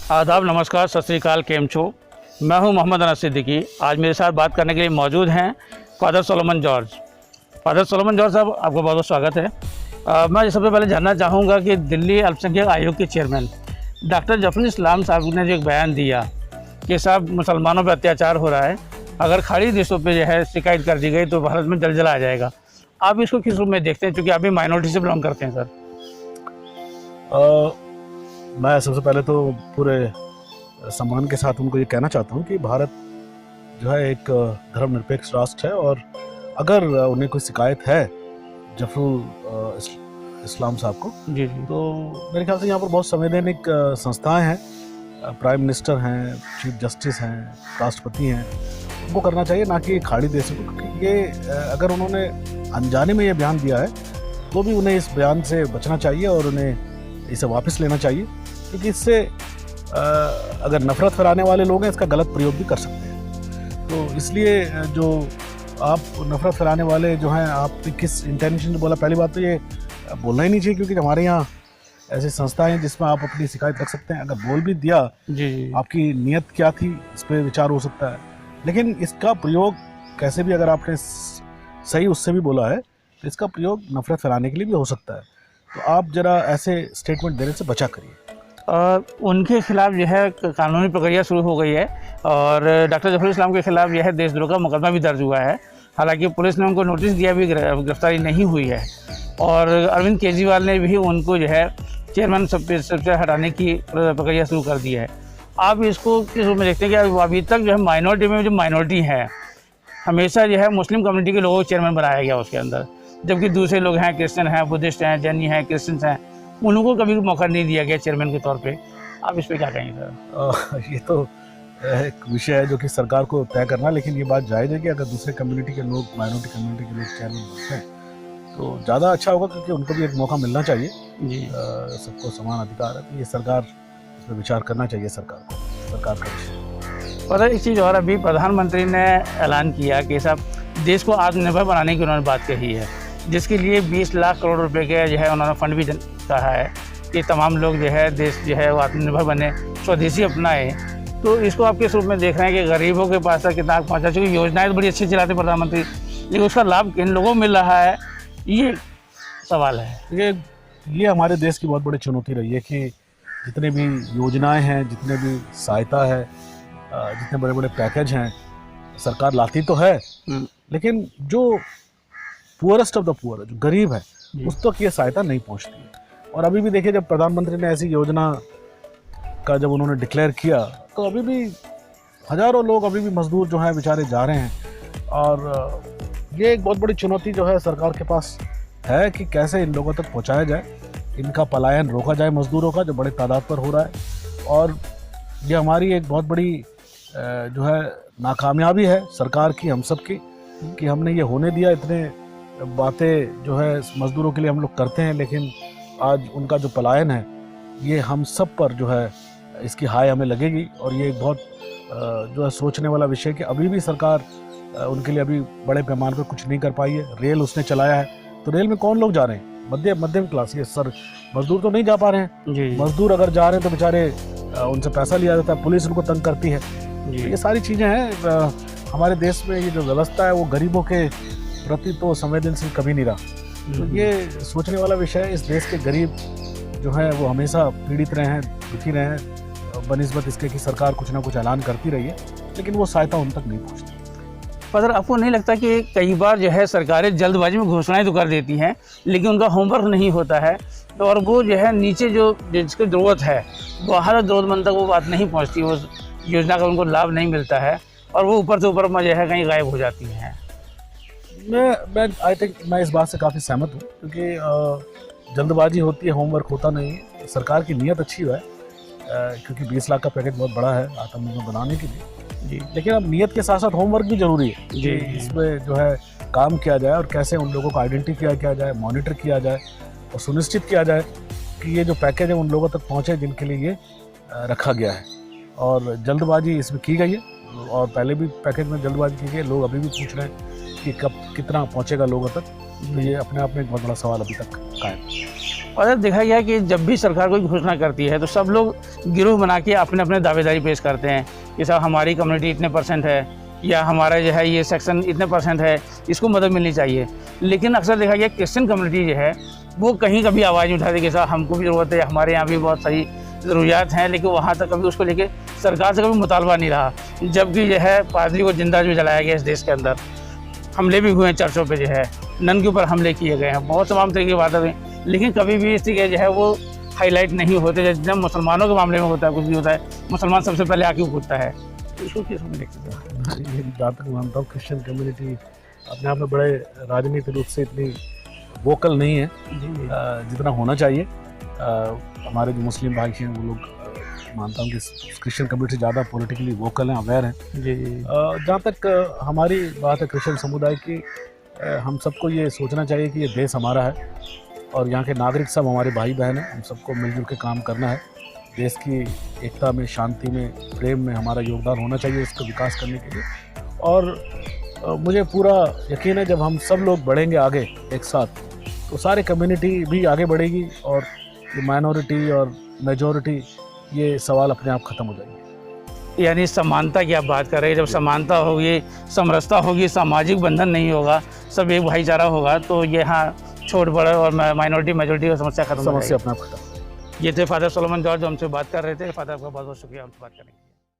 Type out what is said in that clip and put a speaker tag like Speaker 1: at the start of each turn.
Speaker 1: आदाब, नमस्कार, सत श्री अकाल, केम छो। मैं हूं मोहम्मद अनस सिद्दीकी। आज मेरे साथ बात करने के लिए मौजूद हैं father Solomon George. Father Solomon George साहब, आपका बहुत बहुत स्वागत है। मैं सबसे पहले जानना चाहूँगा कि दिल्ली अल्पसंख्यक आयोग के चेयरमैन डॉक्टर जफरुल इस्लाम साहब ने जो एक बयान दिया कि साहब मुसलमानों पर अत्याचार हो रहा है, अगर खाड़ी देशों पर जो है शिकायत कर दी गई तो भारत में जलजला आ जाएगा। आप इसको किस रूप में देखते हैं, चूँकि आप भी माइनॉरिटी से बिलोंग करते हैं सर?
Speaker 2: मैं सबसे पहले तो पूरे सम्मान के साथ उनको ये कहना चाहता हूँ कि भारत जो है एक धर्मनिरपेक्ष राष्ट्र है, और अगर उन्हें कोई शिकायत है जफरुल इस्लाम साहब को,
Speaker 1: जी,
Speaker 2: तो मेरे ख्याल से यहाँ पर बहुत संवैधानिक संस्थाएं हैं, प्राइम मिनिस्टर हैं, चीफ जस्टिस हैं, राष्ट्रपति हैं, उनको करना चाहिए, ना कि खाड़ी देशों को। क्योंकि ये अगर उन्होंने अनजाने में ये बयान दिया है तो भी उन्हें इस बयान से बचना चाहिए और उन्हें इसे वापस लेना चाहिए, क्योंकि इससे अगर नफरत फैलाने वाले लोग हैं इसका गलत प्रयोग भी कर सकते हैं। तो इसलिए जो आप नफरत फैलाने वाले जो हैं, आप किस इंटेंशन से बोला, पहली बात तो ये बोलना ही नहीं चाहिए, क्योंकि हमारे यहाँ ऐसी संस्थाएं हैं जिसमें आप अपनी शिकायत रख सकते हैं। अगर बोल भी दिया,
Speaker 1: जी,
Speaker 2: आपकी नीयत क्या थी इस पर विचार हो सकता है, लेकिन इसका प्रयोग कैसे भी, अगर आपने सही उससे भी बोला है तो इसका प्रयोग नफरत फैलाने के लिए भी हो सकता है। तो आप जरा ऐसे स्टेटमेंट देने से बचा करिए।
Speaker 1: उनके खिलाफ जो है कानूनी प्रक्रिया शुरू हो गई है और डॉक्टर जफरुल इस्लाम के खिलाफ यह देशद्रोह का मुकदमा भी दर्ज हुआ है। हालांकि पुलिस ने उनको नोटिस दिया, भी गिरफ्तारी नहीं हुई है, और अरविंद केजरीवाल ने भी उनको जो है चेयरमैन सबसे हटाने की प्रक्रिया शुरू कर दी है। आप इसको किस रूप में देखते हैं कि अभी तक जो है माइनॉरिटी में जो माइनॉरिटी है, हमेशा जो है मुस्लिम कम्युनिटी के लोगों को चेयरमैन बनाया गया उसके अंदर, जबकि दूसरे लोग हैं, क्रिश्चियन हैं, बुद्धिस्ट हैं, जैनी हैं, क्रिश्चियंस हैं, उनको कभी मौका नहीं दिया गया चेयरमैन के तौर पे। आप इस पर क्या कहेंगे सर?
Speaker 2: ये तो एक विषय है जो कि सरकार को तय करना, लेकिन ये बात जायज़ है कि अगर दूसरे कम्युनिटी के लोग, माइनॉरिटी कम्युनिटी के लोग चेयरमैन बनते हैं तो ज़्यादा अच्छा होगा, क्योंकि उनको भी एक मौका मिलना चाहिए।
Speaker 1: जी,
Speaker 2: सबको समान अधिकार है, तो ये सरकार इस पर विचार करना चाहिए सरकार को, सरकार का विषय।
Speaker 1: पर एक चीज़ और, अभी प्रधानमंत्री ने ऐलान किया कि साहब देश को आत्मनिर्भर बनाने की उन्होंने बात कही है, जिसके लिए 20 लाख करोड़ रुपए के जो है उन्होंने फंड भी कहा है कि तमाम लोग जो है देश जो है वो आत्मनिर्भर बने, स्वदेशी अपनाए। तो इसको आप किस रूप में देख रहे हैं कि गरीबों के पास तक कितना पहुँचा? चूँकि योजनाएं तो बड़ी अच्छी चलाते प्रधानमंत्री, लेकिन उसका लाभ किन लोगों को मिल रहा है, ये सवाल है।
Speaker 2: ये हमारे देश की बहुत बड़ी चुनौती रही है कि जितने भी योजनाएं हैं, जितने भी सहायता है, जितने बड़े बड़े पैकेज हैं, सरकार लाती तो है, लेकिन जो पुअरेस्ट ऑफ द पुअर, जो गरीब है, उस तक ये सहायता नहीं पहुंचती है। और अभी भी देखिए, जब प्रधानमंत्री ने ऐसी योजना का जब उन्होंने डिक्लेयर किया, तो अभी भी हज़ारों लोग, अभी भी मजदूर जो हैं बेचारे जा रहे हैं। और ये एक बहुत बड़ी चुनौती जो है सरकार के पास है कि कैसे इन लोगों तक पहुंचाया जाए, इनका पलायन रोका जाए मजदूरों का, जो बड़े तादाद पर हो रहा है। और ये हमारी एक बहुत बड़ी जो है नाकामयाबी है सरकार की, हम सब की, कि हमने ये होने दिया। इतने बातें जो है मजदूरों के लिए हम लोग करते हैं, लेकिन आज उनका जो पलायन है, ये हम सब पर जो है इसकी हाय हमें लगेगी। और ये एक बहुत जो है सोचने वाला विषय कि अभी भी सरकार उनके लिए अभी बड़े पैमाने पर कुछ नहीं कर पाई है। रेल उसने चलाया है, तो रेल में कौन लोग जा रहे हैं? मध्यम क्लास, ये सर मजदूर तो नहीं जा पा रहे हैं।
Speaker 1: जी,
Speaker 2: मजदूर अगर जा रहे हैं तो बेचारे उनसे पैसा लिया जाता है, पुलिस उनको तंग करती है।
Speaker 1: जी,
Speaker 2: ये सारी चीज़ें हैं। हमारे देश में ये जो व्यवस्था है वो गरीबों के प्रति तो संवेदनशील कभी नहीं रहा। तो ये सोचने वाला विषय है। इस देश के गरीब जो है वो हमेशा पीड़ित रहे हैं, दुखी रहे हैं, बनिस्बत इसके कि सरकार कुछ ना कुछ ऐलान करती रही है, लेकिन वो सहायता उन तक नहीं पहुँचती।
Speaker 1: पर आपको नहीं लगता कि कई बार जो है सरकारें जल्दबाजी में घोषणाएं तो कर देती हैं, लेकिन उनका होमवर्क नहीं होता है, तो और वो जो है नीचे जो जिसकी ज़रूरत है वो हर ज़रूरतमंद तक वो बात नहीं पहुंचती, वो योजना का उनको लाभ नहीं मिलता है, और वो ऊपर से ऊपर में जो है कहीं गायब हो जाती हैं?
Speaker 2: मैं इस बात से काफ़ी सहमत हूँ, क्योंकि जल्दबाजी होती है, होमवर्क होता नहीं है। सरकार की नीयत अच्छी है, क्योंकि 20 लाख का पैकेज बहुत बड़ा है आत्मनिर्भर बनाने के लिए। जी, लेकिन अब नीयत के साथ साथ होमवर्क भी जरूरी है कि इसमें जो है काम किया जाए, और कैसे उन लोगों को आइडेंटिफाई किया जाए, मॉनिटर किया जाए, और सुनिश्चित किया जाए कि ये जो पैकेज है उन लोगों तक पहुँचे जिनके लिए ये रखा गया है। और जल्दबाजी इसमें की गई है, और पहले भी पैकेज में जल्दबाजी की गई है। लोग अभी भी पूछ रहे हैं कि कब कितना पहुँचेगा लोगों तक, तो ये अपने आप में एक बहुत बड़ा सवाल अभी तक कायम है।
Speaker 1: और देखा गया कि जब भी सरकार कोई घोषणा करती है तो सब लोग गिरोह बना के अपने अपने दावेदारी पेश करते हैं कि साहब हमारी कम्युनिटी इतने % है या हमारा जो है ये सेक्शन इतने % है, इसको मदद मिलनी चाहिए। लेकिन अक्सर देखा गया क्रिश्चियन कम्युनिटी जो है वो कहीं कभी आवाज़ नहीं उठाती कि साहब हमको भी ज़रूरत है, हमारे यहाँ भी बहुत सही ज़रूरियात हैं, लेकिन वहाँ तक कभी उसको लेके सरकार से कभी मुतालबा नहीं रहा। जबकि जो है पादरी को जिंदा जो जलाया गया इस देश के अंदर, हमले भी हुए हैं चर्चों पे, जो है नन के ऊपर हमले किए गए हैं, बहुत तमाम तरीके की बातें हुई, लेकिन कभी भी इस तरीके जो है वो हाईलाइट नहीं होते। जब मुसलमानों के मामले में होता है, कुछ भी होता है, मुसलमान सबसे पहले आके उठता है। इसको किस में देखते हैं?
Speaker 2: जहाँ तक मानता हूँ क्रिश्चियन कम्युनिटी अपने आप में बड़े राजनीतिक रूप से इतनी वोकल नहीं है जितना होना चाहिए। हमारे जो मुस्लिम भाई हैं वो लोग मानता हूँ कि क्रिश्चियन कम्युनिटी ज़्यादा पॉलिटिकली वोकल हैं, अवेयर हैं।
Speaker 1: जी।
Speaker 2: जहाँ तक हमारी बात है क्रिश्चियन समुदाय की, हम सबको ये सोचना चाहिए कि ये देश हमारा है और यहाँ के नागरिक सब हमारे भाई बहन हैं। हम सबको मिलजुल के काम करना है। देश की एकता में, शांति में, प्रेम में हमारा योगदान होना चाहिए इसको विकास करने के लिए। और मुझे पूरा यकीन है जब हम सब लोग बढ़ेंगे आगे एक साथ तो सारे कम्युनिटी भी आगे बढ़ेगी और ये माइनॉरिटी और मेजॉरिटी ये सवाल अपने आप ख़त्म हो जाएंगे।
Speaker 1: यानी समानता की आप बात कर रहे हैं, जब समानता होगी, समरसता होगी, सामाजिक बंधन नहीं होगा, सब एक भाईचारा होगा, तो ये यहाँ छोट बड़ा और माइनॉरिटी मेजॉरिटी की समस्या खत्म हो जाएगी।
Speaker 2: समस्या अपने आप खत्म।
Speaker 1: ये थे फादर सोलोमन जॉर्ज जो हमसे बात कर रहे थे। फादर आपका बहुत बहुत शुक्रिया हमसे बात करने के लिए।